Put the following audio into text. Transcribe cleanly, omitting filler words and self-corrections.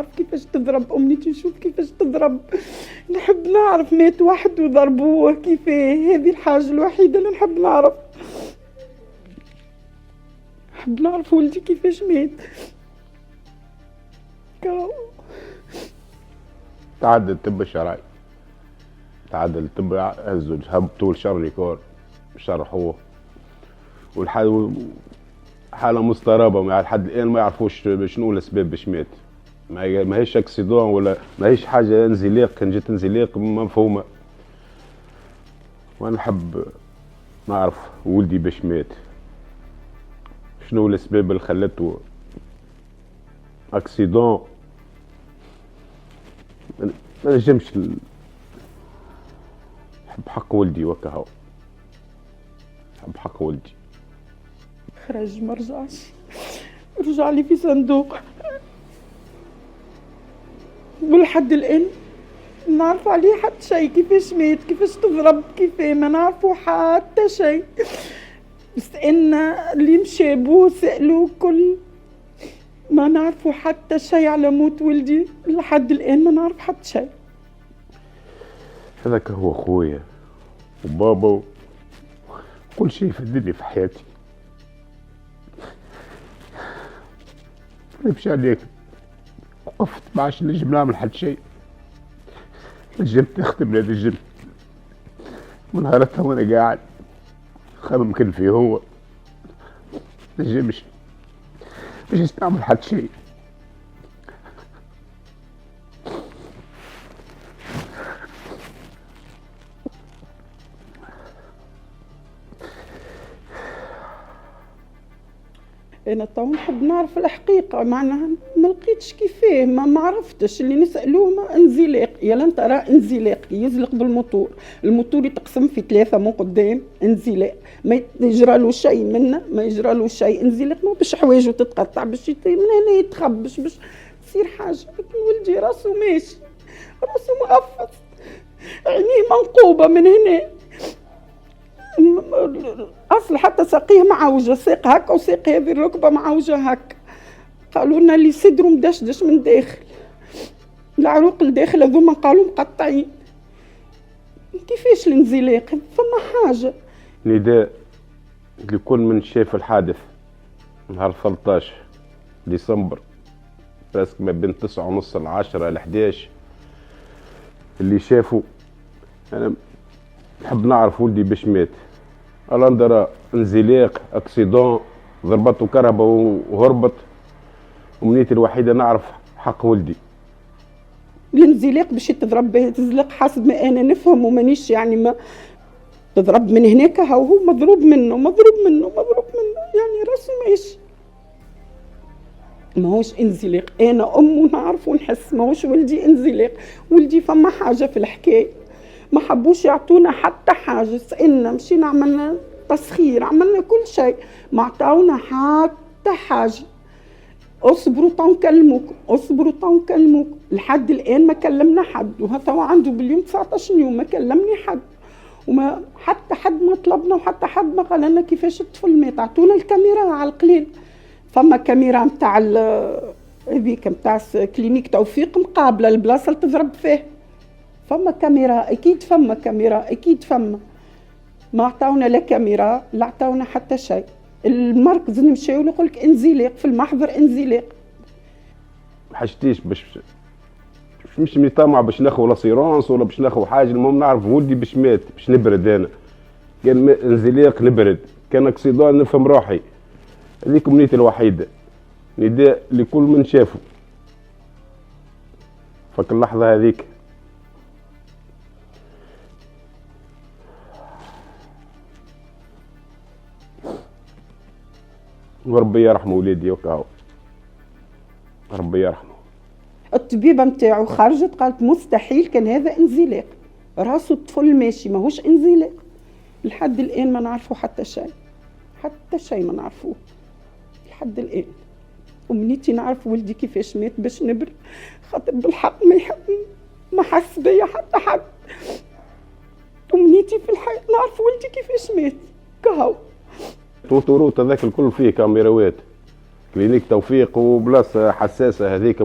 نعرف كيفاش تضرب أمنيتي، نشوف كيفاش تضرب، نحب نعرف مات واحد وضربوه كيفاه، هذه الحاجة الوحيدة اللي نحب نعرف. نحب نعرف ولدي كيفاش مات. تعدل الطب الشرعي، تعدل الطب، هزوا هبطوا الشر يكون شرحوه، والحالة حالة مضطربة لحد الآن ما يعرفوش شنو الأسباب باش مات. ما هيش اكسيدون ولا ما هيش حاجة انزلاق، كان جات انزلاق مفهومة. وأنا نحب نعرف ولدي باش مات، شنو الأسباب اللي خلته اكسيدون. ما نجمش نحب حق ولدي وكهو، نحب حق ولدي. خرج ما رجعش، رجع لي في صندوق، ولحد الآن ما نعرف عليه حتى شيء، كيفاش مات، كيفاش تضرب، كيفاه ما نعرفوا حتى شيء. بس إن اللي مشى بوه سألوه كل ما نعرفوا حتى شيء على موت ولدي، لحد الآن ما نعرف حتى شيء. هذاك هو خويا وبابا كل شيء في الدنيا في حياتي. نمشي عليك، وقفت ما عادش نجم نعمل حتى شيء، نجمت نخدم لا نجمت. من نهارتها وانا قاعد خمم كان فيه هو، نجمش نعمل حتى شيء. انا تو نحب نعرف الحقيقه، معناها ما لقيتش كيفاه، ما عرفتش. اللي نسالوه ما انزلاق، يلا ترى انزلاق يزلق بالموتور، الموتور يتقسم في 3 من قدام، انزلاق ما يجرى له شيء منه، ما يجرى له شيء، انزلاق مو باش حوايجه تتقطع، باش من هنا يتخبش باش تصير حاجه. لكن ولدي راسه ماشي، راسه مغفص، عينيه منقوبه من هنا، اصل حتى ساقيه معوجه، ساق هكا وساق هذه الركبه معوجه هكا. قالوا لنا اللي صدره مدشدش من داخل، العروق الداخل هذوما قالوا مقطعين. كيفاش الانزلاق؟ فما حاجه. نداء لكل من شاف الحادث نهار 13 ديسمبر، براسك ما بين 9:30 ل 10 ل 11، اللي شافوا. انا نحب نعرف ولدي باش مات. الاندرا انزلاق، اكسيدون، ضربته كهرباء وهربط، ومنيتي الوحيده نعرف حق ولدي. الانزلاق باش تضرب به تزلق، حسب ما انا نفهم ومانيش يعني ما تضرب من هناك، هو مضروب منه يعني راسه ماشي، ماهوش انزلاق. انا ونعرف ونحس ماهوش ولدي انزلاق. ولدي فما حاجه في الحكايه، ما حبوش يعطونا حتى حاجه، سألنا مشينا عملنا تسخير، عملنا كل شيء، ما عطاونا حتى حاجه. اصبروا تو نكلموكم، اصبروا تو نكلموكم. لحد الان ما كلمنا حد، وهو عنده باليوم 19 يوم ما كلمني حد، وما حتى حد ما طلبنا، وحتى حد ما قال لنا كيفاش الطفل مات. عطونا الكاميرا على القليل، فما كاميرا نتاع هذيك نتاع كلينيك توفيق مقابله البلاصه اللي تضرب فيه، فما كاميرا اكيد، فما كاميرا اكيد، فما. ما عطاونا لا كاميرا لا عطاونا حتى شيء. المركز نمشيو يقول لك انزلاق في المحضر، انزلاق. ما حاجتيش باش مش طامع باش ناخذ لاسيرونس ولا باش ناخذ حاجه، المهم نعرف ولدي باش مات، باش نبرد. انا كان انزلاق نبرد، كان اكسيدون نفهم روحي. هذيك امنيتي الوحيده. نداء لكل من شافه فك اللحظه هذيك. وربي يرحم ولادي وكاو، ربي يرحمه. الطبيبه نتاعو خرجت قالت مستحيل كان هذا انزلاق، راسه الطفل ماشي، ماهوش انزلاق. لحد الان ما نعرفوا حتى شيء، حتى شيء ما نعرفوه لحد الان. امنيتي نعرف ولدي كيفاش مات باش نبر، خاطر بالحق ما حس بيا حتى حد. امنيتي في الحياه نعرف ولدي كيفاش مات كهو. توتوروت هذاك الكل فيه كاميراوات، كلينيك توفيق وبلاصه حساسه هذيك